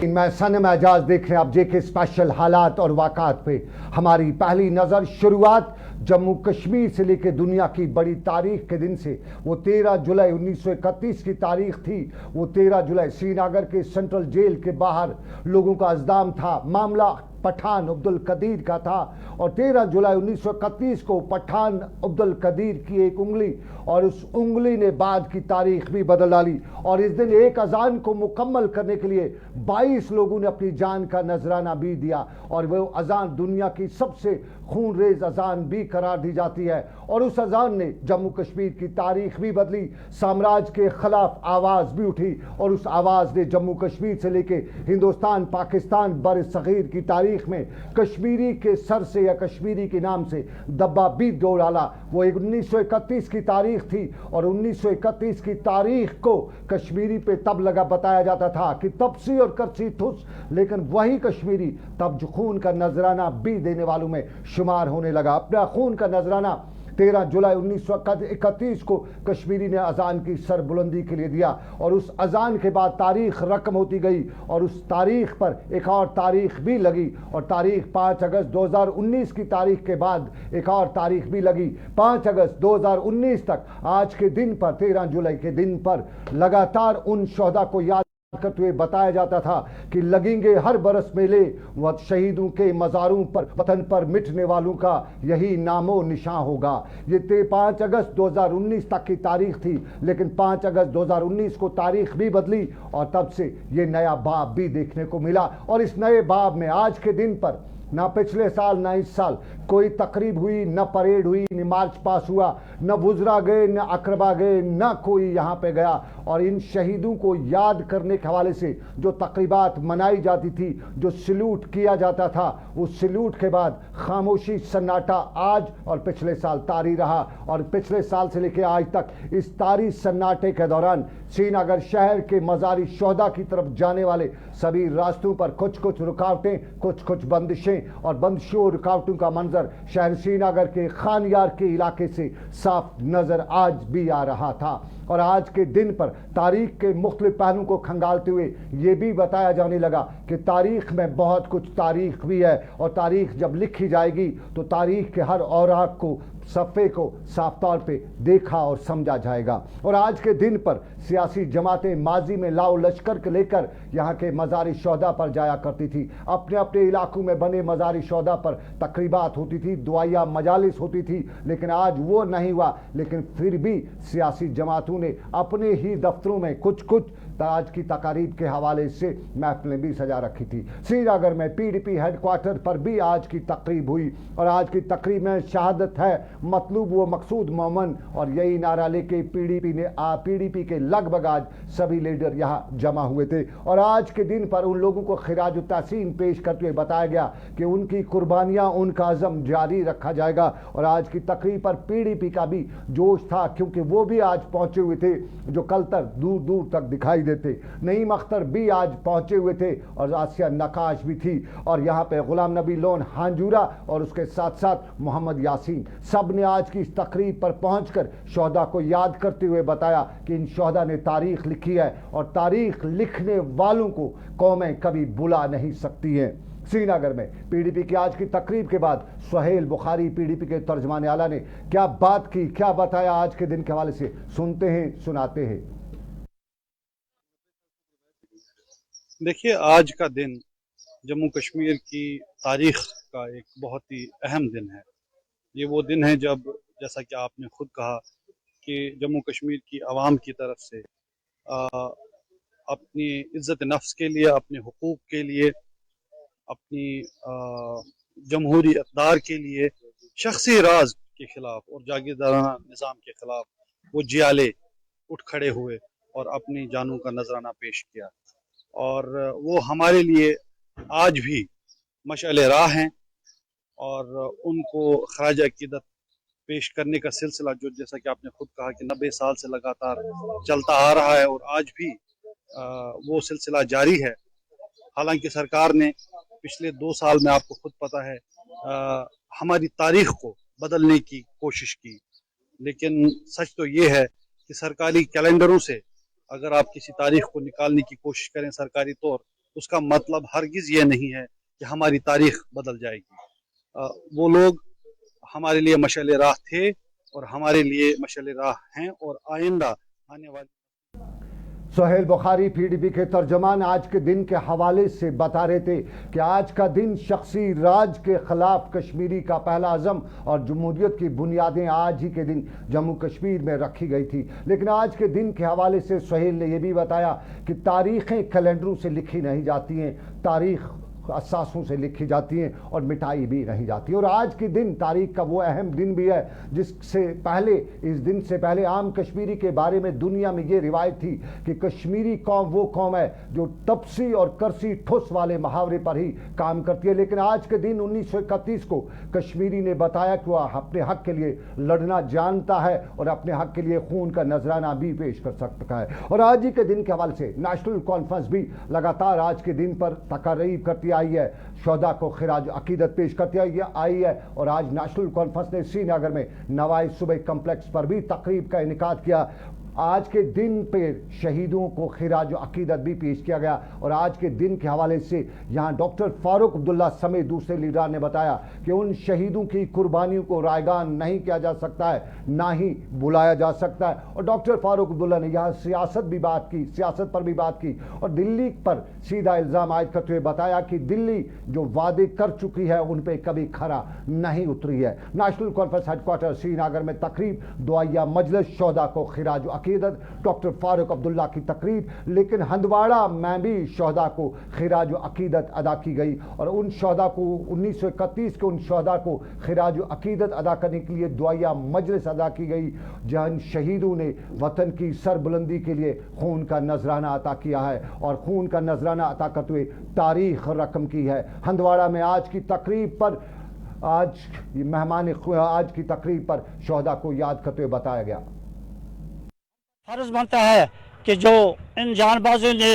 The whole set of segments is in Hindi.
मैं सनम एजाज देख रहे हैं आप जेके स्पेशल हालात और वाक़ात पे। हमारी पहली नज़र शुरुआत जम्मू कश्मीर से लेकर दुनिया की बड़ी तारीख के दिन से। वो 13 जुलाई 1931 की तारीख थी। वो 13 जुलाई श्रीनगर के सेंट्रल जेल के बाहर लोगों का अज़दाम था। मामला पठान अब्दुल कदीर का था और 13 जुलाई 1931 को पठान अब्दुल कदीर की एक उंगली और उस उंगली ने बाद की तारीख भी बदल डाली। और इस दिन एक अजान को मुकम्मल करने के लिए 22 लोगों ने अपनी जान का नजराना भी दिया और वो अजान दुनिया की सबसे खूनरेज अजान भी करार दी जाती है। और उस अजान ने जम्मू कश्मीर की तारीख भी बदली, साम्राज्य के खिलाफ आवाज़ भी उठी और उस आवाज़ ने जम्मू कश्मीर से लेके हिंदुस्तान पाकिस्तान बर सग़ीर की तारीख में कश्मीरी के सर से या कश्मीरी के नाम से दब्बा भी दो डाला। वो 1931 की तारीख थी और 1931 की तारीख को कश्मीरी पे तब लगा बताया जाता था कि तपसी और करसी ठुस, लेकिन वही कश्मीरी तब जो खून का नजराना भी देने वालों में शुमार होने लगा। अपना खून का नजराना 13 जुलाई 1931 को कश्मीरी ने अजान की सरबुलंदी के लिए दिया और उस अजान के बाद तारीख रकम होती गई और उस तारीख पर एक और तारीख भी लगी और तारीख 5 अगस्त 2019 की तारीख के बाद एक और तारीख भी लगी 5 अगस्त 2019 तक। आज के दिन पर 13 जुलाई के दिन पर लगातार उन शोहदा को याद करते हुए बताया जाता था कि लगेंगे हर बरस मेले व शहीदों के मज़ारों पर, वतन पर मिटने वालों का यही नामो निशान होगा। ये 5 अगस्त 2019 तक की तारीख थी, लेकिन 5 अगस्त 2019 को तारीख भी बदली और तब से ये नया बाब भी देखने को मिला। और इस नए बाब में आज के दिन पर ना पिछले साल ना इस साल कोई तकरीब हुई, न परेड हुई, न मार्च पास हुआ, न वुज़रा गए, न अकरबा गए, न कोई यहाँ पे गया। और इन शहीदों को याद करने के हवाले से जो तकरीबात मनाई जाती थी, जो सल्यूट किया जाता था, उस सल्यूट के बाद खामोशी सन्नाटा आज और पिछले साल तारी रहा। और पिछले साल से लेकर आज तक इस तारी सन्नाटे के दौरान श्रीनगर शहर के मज़ारी शोहदा की तरफ जाने वाले सभी रास्तों पर कुछ कुछ रुकावटें, कुछ कुछ बंदिशें और बंदिशों रुकावटों का मंजर शहर श्रीनगर के खानियार के इलाके से साफ नजर आज भी आ रहा था। और आज के दिन पर तारीख के मुख्तलिफ पहलुओं को खंगालते हुए ये भी बताया जाने लगा कि तारीख में बहुत कुछ तारीख भी है और तारीख जब लिखी जाएगी तो तारीख के हर औराक को सफ़े को साफ तौर पे देखा और समझा जाएगा। और आज के दिन पर सियासी जमातें माजी में लाओ लश्कर के लेकर यहाँ के मज़ारी शोहदा पर जाया करती थी। अपने अपने इलाकों में बने मज़ारी शोहदा पर तकरीबात होती थी, दुआया मजालिस होती थी, लेकिन आज वो नहीं हुआ। लेकिन फिर भी सियासी जमातों ने अपने ही दफ्तरों में कुछ कुछ आज की तकारीब के हवाले से महफिलें भी सजा रखी थी। श्रीनगर में पीडीपी हेडक्वार्टर पर भी आज की तकरीब हुई और आज की तकरीब में शहादत है मतलूब व मकसूद मोमन और यही नारा लेके पीडीपी के लगभग आज सभी लीडर यहाँ जमा हुए थे। और आज के दिन पर उन लोगों को खिराज तहसीन पेश करते हुए बताया गया कि उनकी कुर्बानियाँ, उनका अज़म जारी रखा जाएगा। और आज की तकरीब पर पीडीपी का भी जोश था क्योंकि वो भी आज पहुँचे हुए थे जो कल तक दूर दूर तक दिखाई देते। नईम अख्तर भी आज पहुंचे हुए थे और आसिया नकाश भी थी और यहाँ पे गुलाम नबी लोन हांजूरा और उसके साथ साथ मोहम्मद यासीन सब ने आज की इस तकरीब पर पहुंचकर शोहदा को याद करते हुए बताया कि इन शोहदा ने तारीख लिखी है और तारीख लिखने वालों को कौमें कभी बुला नहीं सकती हैं। श्रीनगर में पीडीपी की आज की तकरीब के बाद सुहेल बुखारी पीडीपी के तर्जमान आला ने क्या बात की, क्या बताया आज के दिन के हवाले से, सुनते हैं, सुनाते हैं। देखिए, आज का दिन जम्मू कश्मीर की तारीख का एक बहुत ही अहम दिन है। ये वो दिन है जब, जैसा कि आपने खुद कहा, कि जम्मू कश्मीर की आवाम की तरफ से अपनी इज़्ज़त नफ्स के लिए, अपने हुकूक के लिए, अपनी जमहूरी इक़्तिदार के लिए, शख्सी राज के ख़िलाफ़ और जागीरदाराना निज़ाम के ख़िलाफ़ वो जियाले उठ खड़े हुए और अपनी जानों का नजराना पेश किया। और वो हमारे लिए आज भी मशअल राह हैं और उनको खराज अकीदत पेश करने का सिलसिला, जो जैसा कि आपने खुद कहा कि 90 साल से लगातार चलता आ रहा है और आज भी वो सिलसिला जारी है। हालांकि सरकार ने पिछले 2 साल में, आपको खुद पता है, हमारी तारीख को बदलने की कोशिश की, लेकिन सच तो ये है कि सरकारी कैलेंडरों से अगर आप किसी तारीख को निकालने की कोशिश करें सरकारी तौर, उसका मतलब हरगिज ये नहीं है कि हमारी तारीख बदल जाएगी। वो लोग हमारे लिए मशाल राह थे और हमारे लिए मशाल राह हैं, और आइंदा आने वाली। सोहेल बुखारी पीडीपी के तर्जमान आज के दिन के हवाले से बता रहे थे कि आज का दिन शख्सी राज के खिलाफ कश्मीरी का पहला अज़म और जमहूरियत की बुनियादें आज ही के दिन जम्मू कश्मीर में रखी गई थी। लेकिन आज के दिन के हवाले से सोहेल ने यह भी बताया कि तारीखें कैलेंडरों से लिखी नहीं जाती हैं, तारीख असासों से लिखी जाती हैं और मिटाई भी नहीं जाती। और आज के दिन तारीख का वो अहम दिन भी है जिससे पहले, इस दिन से पहले आम कश्मीरी के बारे में दुनिया में ये रिवायत थी कि कश्मीरी कौम वो कौम है जो तपसी और करसी ठुस वाले मुहावरे पर ही काम करती है। लेकिन आज के दिन 1931 को कश्मीरी ने बताया कि वह अपने हक के लिए लड़ना जानता है और अपने हक के लिए खून का नजराना भी पेश कर सकता है। और आज ही के दिन के हवाले से नेशनल कॉन्फ्रेंस भी लगातार आज के दिन पर तकरीब करती आई है, शोहदा को खिराज अकीदत पेश करती आई है। और आज नेशनल कॉन्फ्रेंस ने श्रीनगर में नवाज सूबे कम्प्लेक्स पर भी तकरीब का इनेकाद किया। आज के दिन पे शहीदों को खिराज अकीदत भी पेश किया गया। और आज के दिन के हवाले से यहाँ डॉक्टर फारूक अब्दुल्ला समेत दूसरे लीडर ने बताया कि उन शहीदों की कुर्बानियों को रायगान नहीं किया जा सकता है, ना ही बुलाया जा सकता है। और डॉक्टर फारूक अब्दुल्ला ने यहाँ सियासत पर भी बात की और दिल्ली पर सीधा इल्ज़ाम आयद करते हुए बताया कि दिल्ली जो वादे कर चुकी है उन पर कभी खरा नहीं उतरी है। नेशनल कॉन्फ्रेंस हेडक्वार्टर श्रीनगर में तकरीब, दुआया मजलिस, शोहदा को खिराज अकीदत, डॉक्टर फारूक अब्दुल्ला की तकरीब। लेकिन हंदवाड़ा में भी शोहदा को खिराज अकीदत अदा की गई और उन शोहदा को 1931 के उन शोहदा को खिराज अकीदत अदा करने के लिए दुआया मजलिस अदा की गई, जहां शहीदों ने वतन की सरबुलंदी के लिए खून का नजराना अता किया है और खून का नजराना अता करते हुए तारीख रकम की है। हंदवाड़ा में आज की तकरीब पर आज की तकरीब पर शोहदा को याद करते हुए बताया गया। फर्ज बनता है कि जो इन जानबाजों ने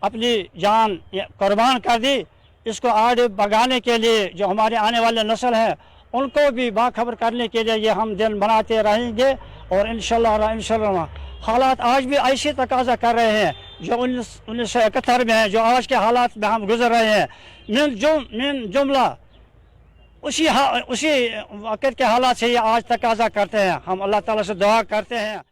अपनी जान कुर्बान कर दी, इसको आगे बढ़ाने के लिए जो हमारे आने वाले नस्ल हैं उनको भी बाखबर करने के लिए ये हम दिन मनाते रहेंगे। और इंशाल्लाह हालात आज भी ऐसे तकाजा कर रहे हैं जो 1971 में है, जो आज के हालात में हम गुजर रहे हैं। मिन जुमला उसी वक़्त के हालात से ये आज तकाजा करते हैं। हम अल्लाह ताला से दुआ करते हैं,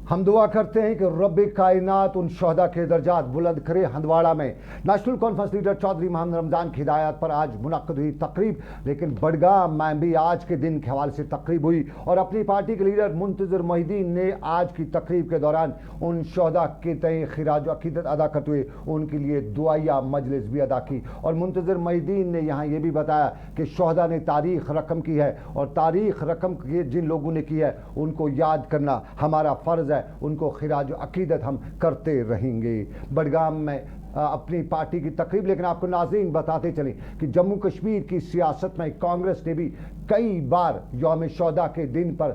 हम दुआ करते हैं कि रब कायनात उन शोहदा के दर्जात बुलंद करे। हंदवाड़ा में नेशनल कॉन्फ्रेंस लीडर चौधरी मोहम्मद रमज़ान की हिदायत पर आज मुनक्कद हुई तकरीब। लेकिन बडगाम में भी आज के दिन के हवाले से तकरीब हुई और अपनी पार्टी के लीडर मुंतज़िर मोहिद्दीन ने आज की तकरीब के दौरान उन शोहदा के तय खिराज अकीदत अदा करते हुए उनके लिए दुआया मजलिस भी अदा की। और मुंतज़िर मोहिद्दीन ने यहाँ ये भी बताया कि शोहदा ने तारीख रकम की है और तारीख रकम जिन लोगों ने की है उनको याद करना हमारा फ़र्ज़ है, उनको खिराज अकीदत हम करते रहेंगे। बडगाम में अपनी पार्टी की तकरीब। लेकिन आपको नाज़रीन बताते चलें कि जम्मू कश्मीर की सियासत में कांग्रेस ने भी कई बार यौम शोहदा के दिन पर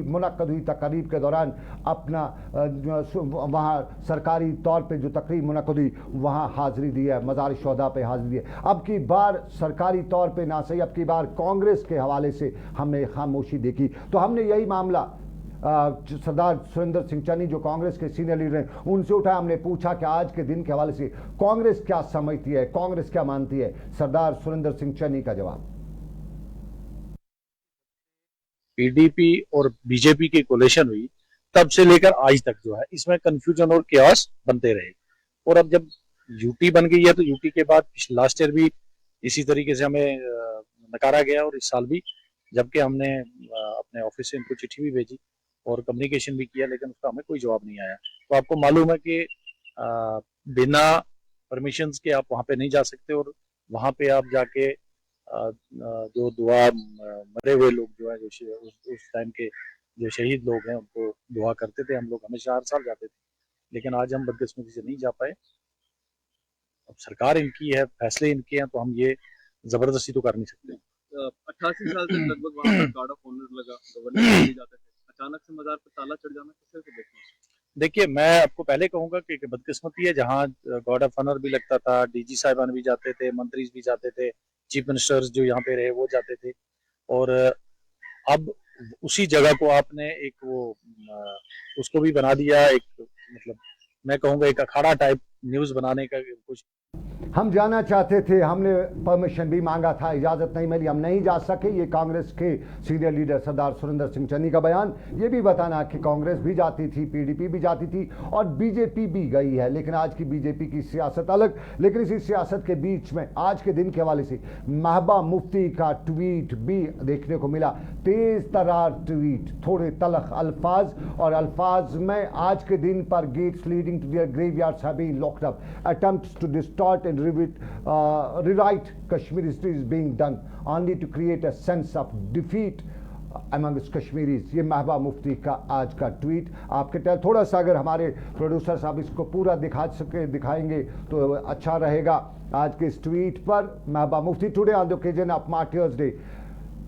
मुनक्कद हुई तकरीब के दौरान अपना वहाँ सरकारी तौर पे जो तकरीब मुनक्कद हुई वहाँ हाज़िरी दी है, मज़ार शोहदा पे हाज़िरी दी है। अब की बार सरकारी तौर पे ना सही, अब की बार कांग्रेस के हवाले से हमने खामोशी देखी। तो हमने यही मामला सरदार सुरेंद्र सिंह चन्नी जो कांग्रेस के सीनियर लीडर हैं उनसे उठाया। हमने पूछा कि आज के दिन के हवाले से कांग्रेस क्या समझती है, कांग्रेस क्या मानती है। सरदार सुरेंद्र सिंह चन्नी का जवाब, पीडीपी और बीजेपी की कोलेशन हुई तब से लेकर आज तक जो है इसमें कंफ्यूजन और केओस बनते रहे। और अब जब यूटी बन गई है तो यूटी के बाद लास्ट ईयर भी इसी तरीके से हमें नकारा गया और इस साल भी, जबकि हमने अपने ऑफिस से इनको चिट्ठी भी भेजी और कम्युनिकेशन भी किया, लेकिन उसका हमें कोई जवाब नहीं आया। तो आपको मालूम है कि बिना परमिशंस के आप वहाँ पे नहीं जा सकते और वहाँ पे आप जाके जो दुआ मरे हुए लोग जो है, जो उस टाइम के जो शहीद लोग हैं उनको दुआ करते थे। हम लोग हमेशा हर साल जाते थे, लेकिन आज हम बदकिस्मती से नहीं जा पाए। अब सरकार इनकी है, फैसले इनके हैं, तो हम ये जबरदस्ती तो कर नहीं सकते। 88 साल तक लगभग वहाँ पर गार्ड ऑफ ऑनर लगा, गवर्नर नहीं जाते थे, अचानक से मजार पर ताला चढ़ जाना किस तरह से देखते हैं? देखिए, मैं आपको पहले कहूंगा कि बदकिस्मती है, जहाँ गार्ड ऑफ ऑनर भी लगता था, डीजी साहिबान भी जाते थे, मंत्री भी जाते थे, चीफ मिनिस्टर्स जो यहाँ पे रहे वो जाते थे। और अब उसी जगह को आपने एक वो उसको भी बना दिया, एक मतलब मैं कहूँगा एक अखाड़ा टाइप न्यूज बनाने का कुछ। हम जाना चाहते थे, हमने परमिशन भी मांगा था, इजाज़त नहीं मिली, हम नहीं जा सके। ये कांग्रेस के सीनियर लीडर सरदार सुरेंद्र सिंह चन्नी का बयान। ये भी बताना कि कांग्रेस भी जाती थी, पीडीपी भी जाती थी और बीजेपी भी गई है, लेकिन आज की बीजेपी की सियासत अलग। लेकिन इसी सियासत के बीच में आज के दिन के हवाले से महबूबा मुफ्ती का ट्वीट भी देखने को मिला। तेज तरार ट्वीट, थोड़े तलख अल्फाज, और अल्फाज में आज के दिन पर gates leading to their graveyards have been locked up, attempts to distort and rewrite Kashmir history is being done only to create a sense of defeat amongst Kashmiris। ये महबूबा मुफ्ती का आज का ट्वीट आपके थोड़ा सा अगर हमारे प्रोड्यूसर साहब इसको पूरा दिखाएंगे तो अच्छा रहेगा। आज के इस ट्वीट पर Mehbooba Mufti, today on the occasion of martyrs day,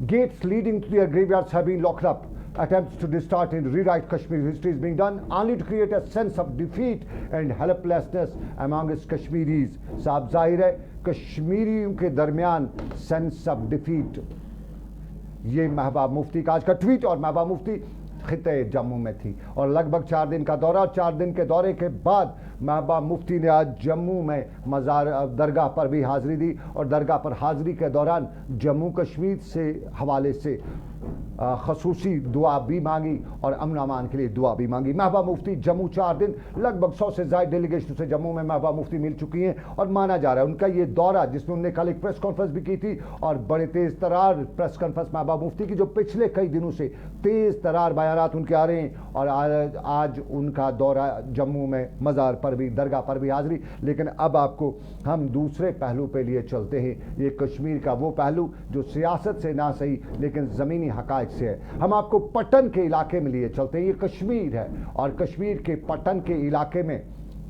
gates leading to their graveyards have been locked up, attempts to distort and rewrite Kashmir history is being done only to create a sense of defeat and helplessness amongst Kashmiris। साफ जाहिर है कश्मीरियों के दरमियान सेंस ऑफ डिफीट, ये महबूबा मुफ्ती का आज का ट्वीट। और महबूबा मुफ्ती खिते जम्मू में थी और लगभग 4 दिन का दौरा, 4 दिन के दौरे के बाद महबूबा मुफ्ती ने आज जम्मू में मज़ार दरगाह पर भी हाज़िरी दी और दरगाह पर हाज़िरी के दौरान जम्मू कश्मीर से हवाले से खसूसी दुआ भी मांगी और अमन अमान के लिए दुआ भी मांगी। महबूबा मुफ्ती जम्मू 4 दिन, लगभग 100 से ज़ायद डेलीगेशन से जम्मू में महबूबा मुफ्ती मिल चुकी हैं और माना जा रहा है उनका ये दौरा, जिसमें उन्होंने कल एक प्रेस कॉन्फ्रेंस भी की थी और बड़े तेज़ तरार प्रेस कॉन्फ्रेंस महबूबा मुफ्ती की, जो पिछले कई दिनों से तेज़ तरार बयानात उनके आ रहे हैं। और आज उनका दौरा जम्मू में मज़ार पर भी, दरगाह पर भी हाज़िरी। लेकिन अब आपको हम दूसरे पहलू पे लिए चलते हैं, ये कश्मीर का वो पहलू जो सियासत से ना सही लेकिन ज़मीनी हक़ाइक़ से है। हम आपको पटन के इलाके में लिए चलते हैं, ये कश्मीर है और कश्मीर के पटन के इलाके में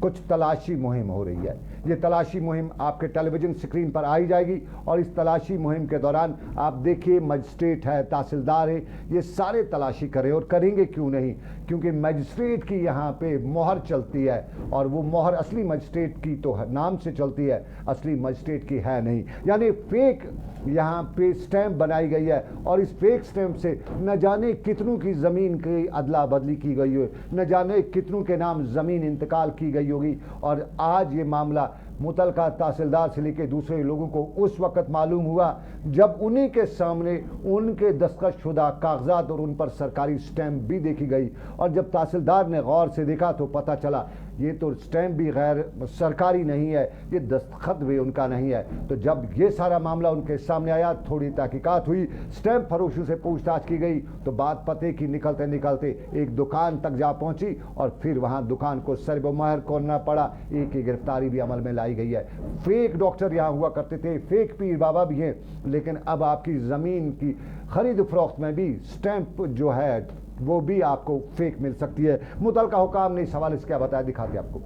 कुछ तलाशी मुहिम हो रही है। ये तलाशी मुहिम आपके टेलीविज़न स्क्रीन पर आई जाएगी और इस तलाशी मुहिम के दौरान आप देखिए मजिस्ट्रेट है, तहसीलदार है, ये सारे तलाशी करें और करेंगे क्यों नहीं, क्योंकि मजिस्ट्रेट की यहाँ पे मोहर चलती है और वो मोहर असली मजिस्ट्रेट की तो नाम से चलती है, असली मजिस्ट्रेट की है नहीं। यानी फेक यहाँ पे स्टैंप बनाई गई है और इस फेक स्टैंप से न जाने कितनों की ज़मीन की अदला बदली की गई हो, न जाने कितनों के नाम ज़मीन इंतकाल की गई होगी। और आज ये मामला मुतलका तहसीलदार से लेकर दूसरे लोगों को उस वक़्त मालूम हुआ जब उन्हीं के सामने उनके दस्तखत शुदा कागजात और उन पर सरकारी स्टैंप भी देखी गई। और जब तहसीलदार ने गौर से देखा तो पता चला ये तो स्टैंप भी गैर सरकारी नहीं है, ये दस्तखत भी उनका नहीं है। तो जब ये सारा मामला उनके सामने आया, थोड़ी तहकीकात हुई, स्टैंप फरोशों से पूछताछ की गई तो बात पते की निकलते निकलते एक दुकान तक जा पहुंची और फिर वहां दुकान को सरब महर करना पड़ा। एक की गिरफ्तारी भी अमल में लाई गई है। फेक डॉक्टर यहाँ हुआ करते थे, फेक पीर बाबा भी हैं, लेकिन अब आपकी ज़मीन की खरीद फरोख्त में भी स्टैंप जो है वो भी आपको फेक मिल सकती है। मुतलका हुकाम ने इस हवाले से क्या बताया, दिखाते आपको।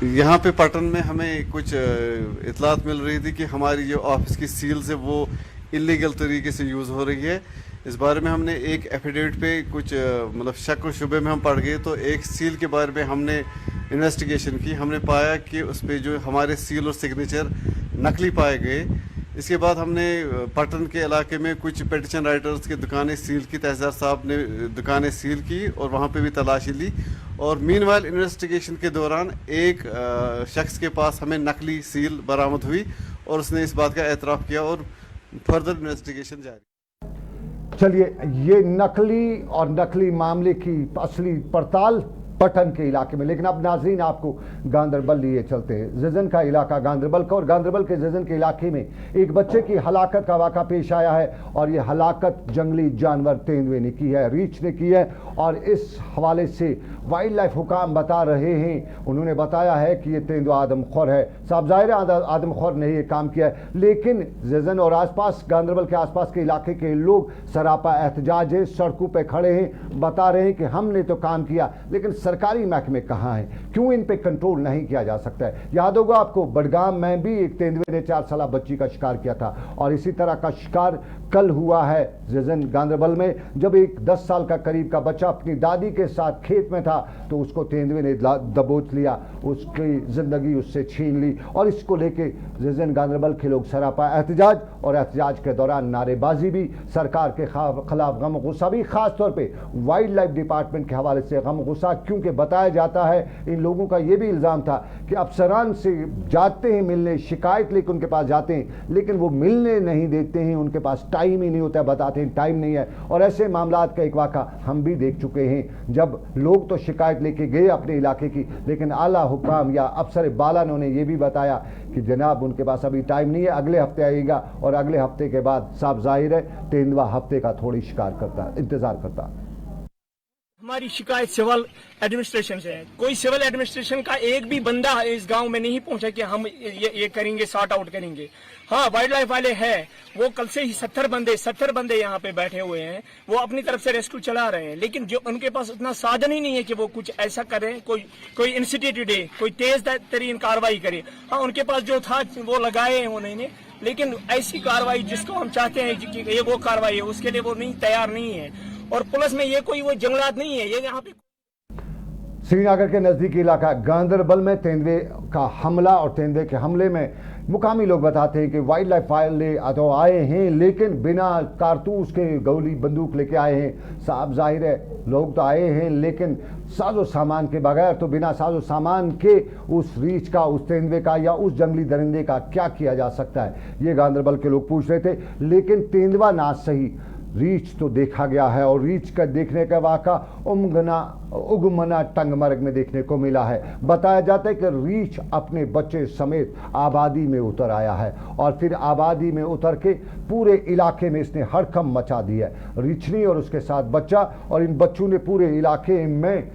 यहाँ पे पटन में हमें कुछ इतलात मिल रही थी कि हमारी जो ऑफिस की सील्स है वो इलीगल तरीके से यूज़ हो रही है। इस बारे में हमने एक एफिडेविट पे कुछ मतलब शक और शुबे में हम पड़ गए, तो एक सील के बारे में हमने इन्वेस्टिगेशन की। हमने पाया कि उस पर जो हमारे सील और सिग्नेचर नकली पाए गए। इसके बाद हमने पटन के इलाके में कुछ पिटिशन राइटर्स की दुकानें सील की, तहसीलदार साहब ने दुकानें सील की और वहाँ पे भी तलाशी ली। और मीनवाइल इन्वेस्टिगेशन के दौरान एक शख्स के पास हमें नकली सील बरामद हुई और उसने इस बात का एतराफ़ किया और फर्दर इन्वेस्टिगेशन जारी। चलिए, ये नकली और नकली मामले की असली पड़ताल पटन के इलाके में। लेकिन अब नाजरीन आपको गांदरबल लिए चलते हैं, जजन का इलाका गांदरबल का, और गांदरबल के जजन के इलाके में एक बच्चे की हलाकत का वाक़ा पेश आया है और ये हलाकत जंगली जानवर तेंदुए ने की है, रीछ ने की है। और इस हवाले से वाइल्ड लाइफ हुकाम बता रहे हैं, उन्होंने बताया है कि ये तेंदुआ आदमखोर है। साहब ज़ाहिर है आदमखोर ने ये काम किया है, लेकिन जजन और आसपास गांदरबल के आसपास के इलाके के लोग सरापा एहतजाज है, सड़कों पर खड़े हैं, बता रहे हैं कि हमने तो काम किया लेकिन सरकारी महकमे कहाँ हैं, क्यों इन पे कंट्रोल नहीं किया जा सकता है। याद होगा आपको बडगाम में भी एक तेंदुए ने 4 साल बच्ची का शिकार किया था और इसी तरह का शिकार कल हुआ है जजन गांधरबल में, जब एक 10 साल का करीब का बच्चा अपनी दादी के साथ खेत में था तो उसको तेंदुए ने दबोच लिया, उसकी ज़िंदगी उससे छीन ली। और इसको लेके जजन गांधरबल के लोग सरापा एहतजाज, और एहतजाज के दौरान नारेबाजी भी, सरकार के खिलाफ गम गुस्सा भी, ख़ास तौर पे वाइल्ड लाइफ डिपार्टमेंट के हवाले से गम गुस्सा, क्योंकि बताया जाता है इन लोगों का ये भी इल्ज़ाम था कि अफसरान से जाते हैं मिलने, शिकायत लेकर उनके पास जाते हैं, लेकिन वो मिलने नहीं देते हैं, उनके पास टाइम ही नहीं होता है, बताते हैं टाइम नहीं है। और ऐसे मामलात का एक वाक़ा हम भी देख चुके हैं, जब लोग तो शिकायत लेके गए अपने इलाके की, लेकिन आला हुकाम या अफसर बाला ने उन्हें यह भी बताया कि जनाब उनके पास अभी टाइम नहीं है, अगले हफ्ते आएगा, और अगले हफ्ते के बाद साफ जाहिर है तेंदुआ हफ्ते का थोड़ी इंतजार करता। हमारी शिकायत सिविल एडमिनिस्ट्रेशन से है। कोई सिविल एडमिनिस्ट्रेशन का एक भी बंदा इस गांव में नहीं पहुंचा कि हम ये करेंगे, सॉर्ट आउट करेंगे। हाँ, वाइल्ड लाइफ वाले हैं, वो कल से ही 70 बंदे यहाँ पे बैठे हुए हैं, वो अपनी तरफ से रेस्क्यू चला रहे हैं, लेकिन जो उनके पास उतना साधन ही नहीं है कि वो कुछ ऐसा करें, कोई इंस्टीट्यूट दे, कोई तेज तरीन कार्रवाई करे। हाँ, उनके पास जो था वो लगाए हैं उन्होंने, लेकिन ऐसी कार्रवाई जिसको हम चाहते हैं कि ये वो कार्रवाई है, उसके लिए वो तैयार नहीं है। और पुलिस में ये कोई वो जंगलात नहीं है, ये यहाँ पे श्रीनगर के नज़दीकी इलाका गांधरबल में तेंदुए का हमला, और तेंदुए के हमले में मुकामी लोग बताते हैं कि वाइल्ड लाइफ वाले तो आए हैं, लेकिन बिना कारतूस के गोली बंदूक लेके आए हैं। साफ जाहिर है लोग तो आए हैं, लेकिन साजो सामान के बगैर, तो बिना साजो सामान के उस रीछ का, उस तेंदुए का या उस जंगली दरिंदे का क्या किया जा सकता है, ये गांधरबल के लोग पूछ रहे थे। लेकिन तेंदुआ ना सही, रीछ तो देखा गया है, और रीछ का देखने का वाक़ा उगमना टंगमर्ग में देखने को मिला है। बताया जाता है कि रीछ अपने बच्चे समेत आबादी में उतर आया है, और फिर आबादी में उतर के पूरे इलाके में इसने हड़कंप मचा दी है। रीछनी और उसके साथ बच्चा, और इन बच्चों ने पूरे इलाके में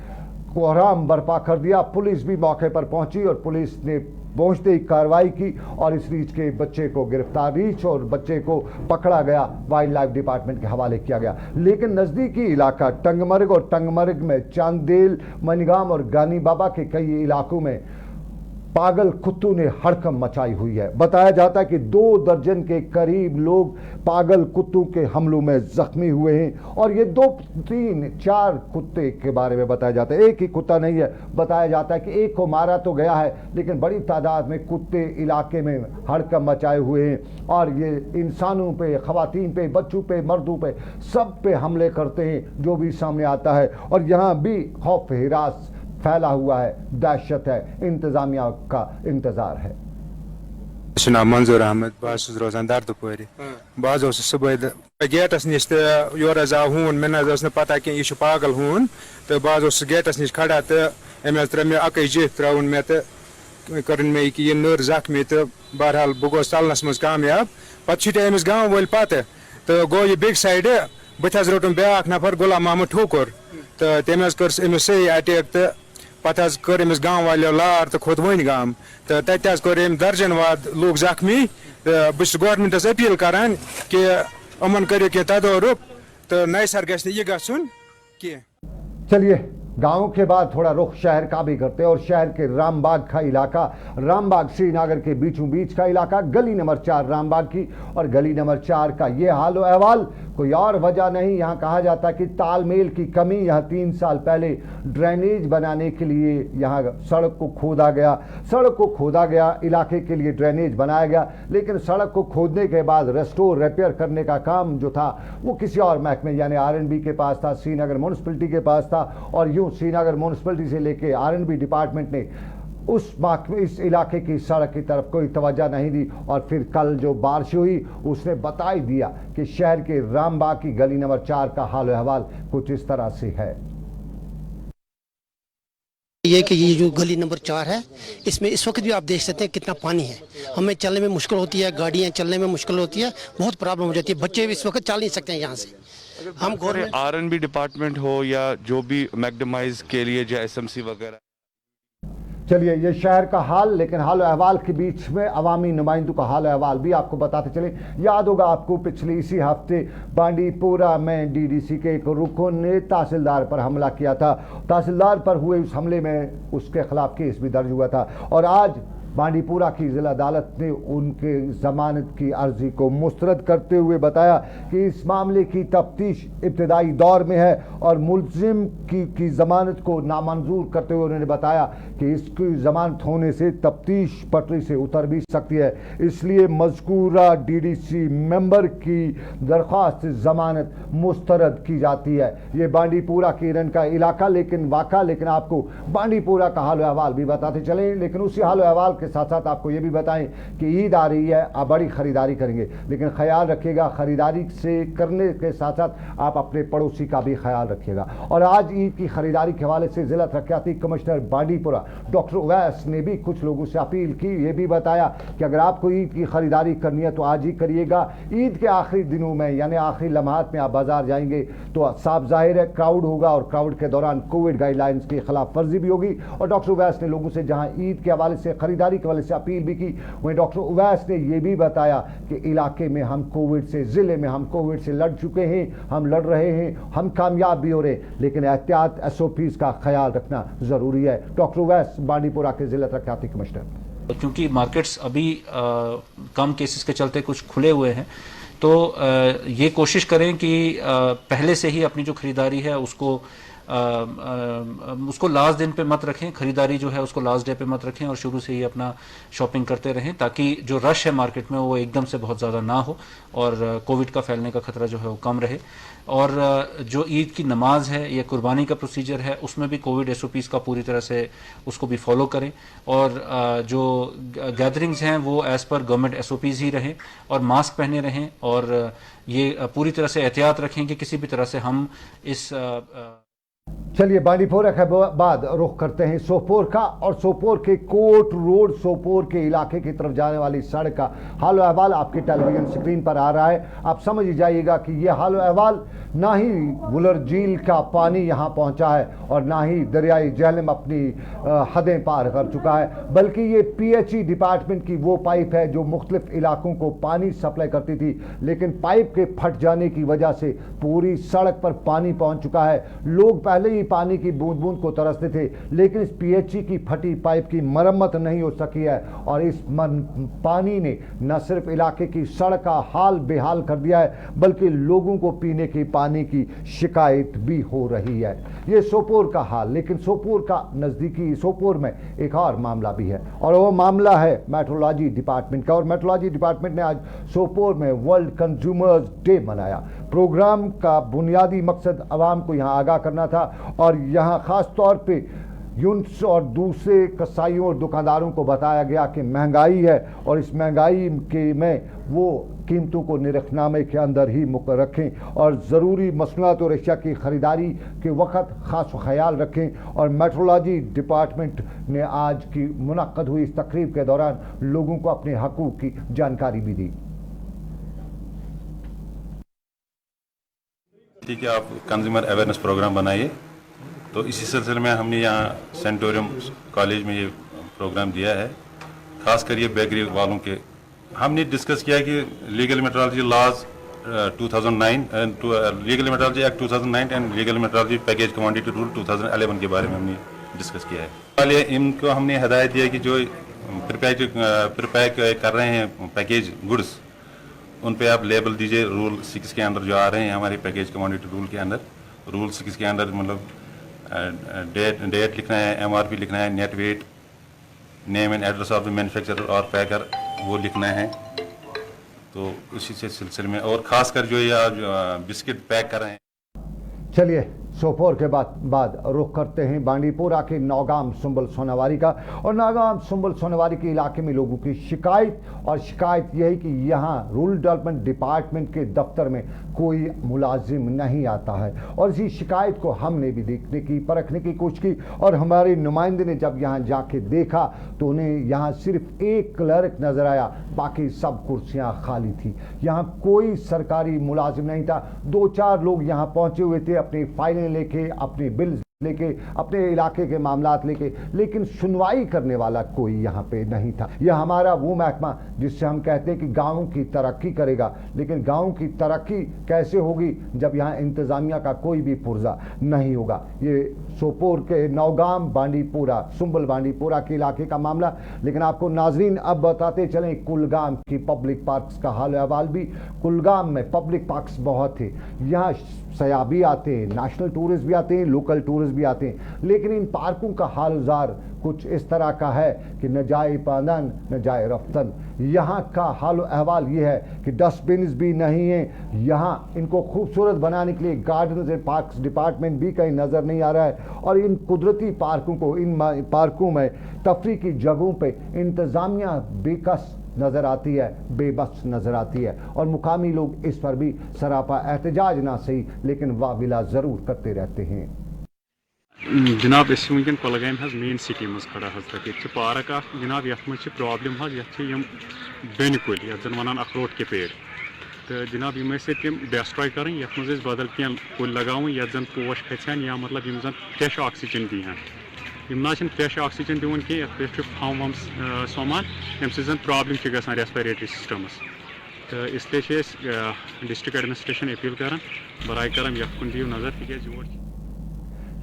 कोहराम बर्पा कर दिया। पुलिस भी मौके पर पहुंची, और पुलिस ने पहुंचते ही कार्रवाई की, और इस रीछ के बच्चे को गिरफ्तार, रीछ और बच्चे को पकड़ा गया, वाइल्ड लाइफ डिपार्टमेंट के हवाले किया गया। लेकिन नज़दीकी इलाका टंगमर्ग, और टंगमर्ग में चांदेल, मनिगाम और गानी बाबा के कई इलाकों में पागल कुत्तों ने हड़कंप मचाई हुई है। बताया जाता है कि 2 दर्जन के करीब लोग पागल कुत्तों के हमलों में जख्मी हुए हैं, और ये 2, 3, 4 कुत्ते के बारे में बताया जाता है, एक ही कुत्ता नहीं है। बताया जाता है कि एक को मारा तो गया है, लेकिन बड़ी तादाद में कुत्ते इलाके में हड़कंप मचाए हुए हैं, और ये इंसानों पे, ख़वातीन पे, बच्चों पे, मर्दों पे, सब पे हमले करते हैं, जो भी सामने आता है। और यहाँ भी खौफ हिरास फैला हुआ है, दहशत है, इंतजामिया का इंतजार है। मंजूर अहमद बस रोजान दर्दपोरी बस सुबह गेटस नश तो योर आव हून मे ना पता कि यह पागल हून तो बस गेटस नश खड़ा तो अमे त्रे मे अक जिप त्रन मे तो कर मे यह नर जख्मी तो बहरहाल बह गोस चलनस मज कामयाब पे अमिस गाँव वाल पत तो गो यह बिग साइड बत रोटन ब्या नफर गुलाम महमद ठोकुर तो तम कर अमिस सही अटैक तो पत कर अमिस गाँव वालों लार तो खोत वन गाम तो तत कर दर्जन वाद लोग जख्मी बस गवर्नमेंटस अपील करान कि अमन करो कह तदरुक तो नए सर गस यह गन कह। चलिए गाँव के बाद थोड़ा रुख शहर का भी करते हैं, और शहर के रामबाग का इलाका, रामबाग श्रीनगर के बीचों बीच का इलाका, गली नंबर 4 रामबाग की, और गली नंबर 4 का ये हाल अहवाल कोई और वजह नहीं। यहाँ कहा जाता है कि तालमेल की कमी। यहाँ 3 साल पहले ड्रेनेज बनाने के लिए यहाँ सड़क को खोदा गया, इलाके के लिए ड्रेनेज बनाया गया, लेकिन सड़क को खोदने के बाद रेस्टोर रिपेयर करने का काम जो था वो किसी और महकमे यानी R&B के पास था, श्रीनगर म्यूनसिपलिटी के पास था, और यूँ श्रीनगर म्यूनसिपलिटी से लेके R&B डिपार्टमेंट ने इस इलाके की सड़क की तरफ कोई तवज्जो नहीं दी। और फिर कल जो बारिश हुई उसने बता ही दिया कि शहर के रामबाग की गली नंबर 4 का हाल अहवाल कुछ इस तरह से है। ये कि ये जो गली नंबर 4 है, इसमें इस वक्त भी आप देख सकते हैं कितना पानी है, हमें चलने में मुश्किल होती है, गाड़ियाँ चलने में मुश्किल होती है, बहुत प्रॉब्लम हो जाती है, बच्चे इस वक्त चल नहीं सकते हैं यहाँ से। हम R&B डिपार्टमेंट हो या जो भी मैग्नेमाइज के लिए जो SMC वगैरह। चलिए ये शहर का हाल, लेकिन हाल अहवाल के बीच में अवामी नुमाइंदों का हाल अहवाल भी आपको बताते चले। याद होगा आपको पिछले इसी हफ्ते बांडीपुरा में DDC के एक रुकन ने तहसीलदार पर हमला किया था। तहसीलदार पर हुए उस हमले में उसके खिलाफ केस भी दर्ज हुआ था, और आज बांडीपुरा की जिला अदालत ने उनके जमानत की अर्जी को मुस्तरद करते हुए बताया कि इस मामले की तफ्तीश इब्तदाई दौर में है और मुलजिम की जमानत को नामंजूर करते हुए उन्होंने बताया कि इसकी जमानत होने से तफ्तीश पटरी से उतर भी सकती है, इसलिए मज़कूरा डीडीसी मेंबर की दरख्वास्त जमानत मुस्तरद की जाती है। ये बांडीपुरा किरण का इलाका लेकिन आपको बांडीपुरा का हाल अहवाल भी बताते चलें। लेकिन उसी हाल अहवाल के साथ साथ आपको ये भी बताएं कि ईद आ रही है, आप बड़ी ख़रीदारी करेंगे, लेकिन ख्याल रखिएगा ख़रीदारी से करने के साथ साथ आप अपने पड़ोसी का भी ख्याल रखिएगा। और आज ईद की ख़रीदारी के हवाले से ज़िला तरक्याती कमिश्नर बांडीपुरा डॉक्टर उवैस ने भी कुछ लोगों से अपील की, ये भी बताया कि अगर आपको ईद की ख़रीदारी करनी है तो आज ही करिएगा। ईद के आखिरी दिनों में यानी आखिरी लम्हात में आप बाज़ार जाएंगे तो साफ जाहिर है क्राउड होगा और क्राउड के दौरान कोविड गाइडलाइंस की खिलाफ वर्जी भी होगी। और डॉक्टर उवैस ने लोगों से जहां ईद के हवाले से खरीदारी के हवाले से अपील भी की, वहीं डॉक्टर उवैस ने यह भी बताया कि इलाके में हम कोविड से, जिले में हम कोविड से लड़ चुके हैं, हम लड़ रहे हैं, हम कामयाब भी हो रहे हैं, लेकिन एहतियात SOPs का ख्याल रखना जरूरी है। डॉक्टर उवैस बांडीपुरा के जिला तरक्याती कमिश्नर। क्योंकि मार्केट्स अभी कम केसेस के चलते कुछ खुले हुए हैं, तो ये कोशिश करें कि पहले से ही अपनी जो खरीदारी है उसको लास्ट दिन पे मत रखें, खरीदारी जो है उसको लास्ट डे पे मत रखें और शुरू से ही अपना शॉपिंग करते रहें, ताकि जो रश है मार्केट में वो एकदम से बहुत ज़्यादा ना हो और कोविड का फैलने का खतरा जो है वो कम रहे। और जो ईद की नमाज है या कुर्बानी का प्रोसीजर है उसमें भी कोविड SOPs का पूरी तरह से उसको भी फॉलो करें और जो गैदरिंग्स हैं वो एज़ पर गवर्नमेंट SOPs ही रहें और मास्क पहने रहें और ये पूरी तरह से एहतियात रखें कि किसी भी तरह से हम इस चलिए बांडीपुरा के बाद रुख करते हैं सोपोर का, और सोपोर के कोट रोड सोपोर के इलाके की तरफ जाने वाली सड़क का हाल अहवाल आपकी टेलीविजन स्क्रीन पर आ रहा है। आप समझ जाइएगा कि यह हाल अहवाल ना ही वुलर झील का पानी यहाँ पहुँचा है और ना ही दरियाई झेलम अपनी हदें पार कर चुका है, बल्कि ये PHE डिपार्टमेंट की वो पाइप है जो मुख्तलिफ इलाकों को पानी सप्लाई करती थी, लेकिन पाइप के फट जाने की वजह से पूरी सड़क पर पानी पहुँच चुका है। लोग पहले ही पानी की बूंद बूंद को तरसते थे, लेकिन इस PHE की फटी पाइप की मरम्मत नहीं हो सकी है और इस पानी ने न सिर्फ इलाके की सड़क का हाल बेहाल कर दिया है, बल्कि लोगों को पीने के पानी की शिकायत भी हो रही है। ये सोपोर का हाल, लेकिन सोपोर का नज़दीकी सोपोर में एक और मामला भी है और वो मामला है मेट्रोलॉजी डिपार्टमेंट का। और मेट्रोलॉजी डिपार्टमेंट ने आज सोपोर में वर्ल्ड कंज्यूमर्स डे मनाया। प्रोग्राम का बुनियादी मकसद आवाम को यहाँ आगाह करना था और यहाँ ख़ास तौर पे यूनिट्स और दूसरे कसाईयों और दुकानदारों को बताया गया कि महंगाई है और इस महंगाई के में वो कीमतों को निरखनामे के अंदर ही रखें और ज़रूरी मसनूआत और अशिया की ख़रीदारी के वक्त ख़ास ख्याल रखें। और मेट्रोलॉजी डिपार्टमेंट ने आज की मुनक़्क़द हुई इस तकरीब के दौरान लोगों को अपने हकूक़ की जानकारी भी दी। ठीक है, आप कंज्यूमर अवेयरनेस प्रोग्राम बनाइए, तो इसी सिलसिले में हमने यहाँ सेंटोरियम कॉलेज में ये प्रोग्राम दिया है, खासकर ये बेकरी वालों के। हमने डिस्कस किया कि legal metrology laws 2009 legal metrology act 2009 and legal metrology package quantity rule 2011 के बारे में हमने डिस्कस किया है। पहले इनको हमने हदायत दिया कि जो प्रिपैक कर रहे हैं पैकेज गुड्स, उन पे आप लेबल दीजिए रूल 6 के अंदर जो आ रहे हैं हमारे पैकेज कमोडिटी रूल के अंदर। रूल 6 के अंदर मतलब डेट लिखना है, MRP लिखना है, net weight, name and address of the manufacturer और पैकर वो लिखना है। तो उसी से सिलसिले में और ख़ासकर जो ये बिस्किट पैक कर रहे हैं। चलिए सोपोर के बाद रुख करते हैं बांडीपुरा के नौगाम सुंबल सोनावारी का। और नौगाम सुंबल सोनावारी के इलाके में लोगों की शिकायत यह है कि यहाँ रूरल डेवलपमेंट डिपार्टमेंट के दफ्तर में कोई मुलाजिम नहीं आता है और इसी शिकायत को हमने भी देखने की परखने की कोशिश की और हमारे नुमाइंदे ने जब यहाँ जाके देखा तो उन्हें यहाँ सिर्फ एक क्लर्क नज़र आया, बाकी सब कुर्सियाँ खाली थी। यहाँ कोई सरकारी मुलाजिम नहीं था। 2-4 लोग यहाँ पहुँचे हुए थे अपनी फाइलें लेके, अपने बिल्स लेके, अपने इलाके के मामलात लेके, लेकिन सुनवाई करने वाला कोई यहाँ पे नहीं था। यह हमारा वो महकमा जिससे हम कहते हैं कि गाँव की तरक्की करेगा, लेकिन गाँव की तरक्की कैसे होगी जब यहाँ इंतज़ामिया का कोई भी पुर्जा नहीं होगा। ये सोपोर के नौगाम बांडीपुरा, सुंबल बांडीपुरा के इलाके का मामला। लेकिन आपको नाजरीन अब बताते चलें कुलगाम की पब्लिक पार्क्स का हाल अहवाल भी। कुलगाम में पब्लिक पार्क्स बहुत थे, यहाँ सयाबी आते हैं, नेशनल टूरिस्ट भी आते हैं, लोकल टूरिस्ट भी आते हैं, लेकिन इन पार्कों का हाल-जार कुछ इस तरह का है कि न जाए पादन न जाए रफ्तन। यहाँ का हाल अहवाल ये है कि डस्टबिन्स भी नहीं हैं, यहाँ इनको खूबसूरत बनाने के लिए गार्डन्स एंड पार्क्स डिपार्टमेंट भी कहीं नज़र नहीं आ रहा है, और इन कुदरती पार्कों को, इन पार्कों में तफरी की जगहों पे इंतज़ामिया बेकस नज़र आती है, बेबस नज़र आती है, और मुकामी लोग इस पर भी सरापा एहतजाज ना सही लेकिन वाविला ज़रूर करते रहते हैं। जनाब वनकन कुलगाम मेन सिटी मज खड़ा ये पार्क जनाब ये प्रॉब्लम ये बेन कुल जन वन अखरोट के पेड़ तो जनाब यम तम डिस्ट्रॉय कर बदल कह कुल लगाव ये जन पोश खन या मतलब यम जन फ्रेश ऑक्सीजन दिहन यम ना फ्रेश ऑक्सीजन दिवन कह फम वम सोमान यम जन प्रॉब्लम गसान रेस्पिरेटरी सिस्टमस तो इसलिए डिस्ट्रिक्ट एडमिनिस्ट्रेशन अपील कर बराए करम ये दियो नज़र तक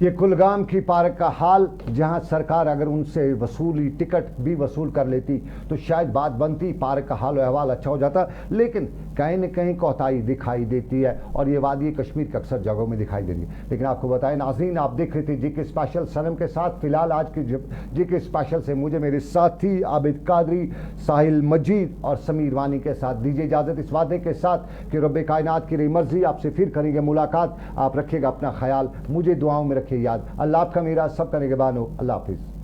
ये कुलगाम की पार्क का हाल, जहां सरकार अगर उनसे वसूली टिकट भी वसूल कर लेती तो शायद बात बनती, पार्क का हाल अहवाल अच्छा हो जाता, लेकिन कहीं न कहीं कोताही दिखाई देती है, और ये वादी कश्मीर के अक्सर जगहों में दिखाई देती है। लेकिन आपको बताएं नाज़रीन, आप देख रहे थे जीके स्पेशल सनम के साथ। फिलहाल आज के जीके स्पेशल से मुझे मेरे साथी आबिद कादरी, साहिल मजीद और समीर वानी के साथ दीजिए इजाज़त, इस वादे के साथ कि रब्बे कायनात की रही मर्जी आपसे फिर करेंगे मुलाकात। आप रखिएगा अपना ख्याल, मुझे दुआओं में रखिए याद। अल्लाह आपका मेरा सबका निगहबान हो। अल्लाह हाफिज़।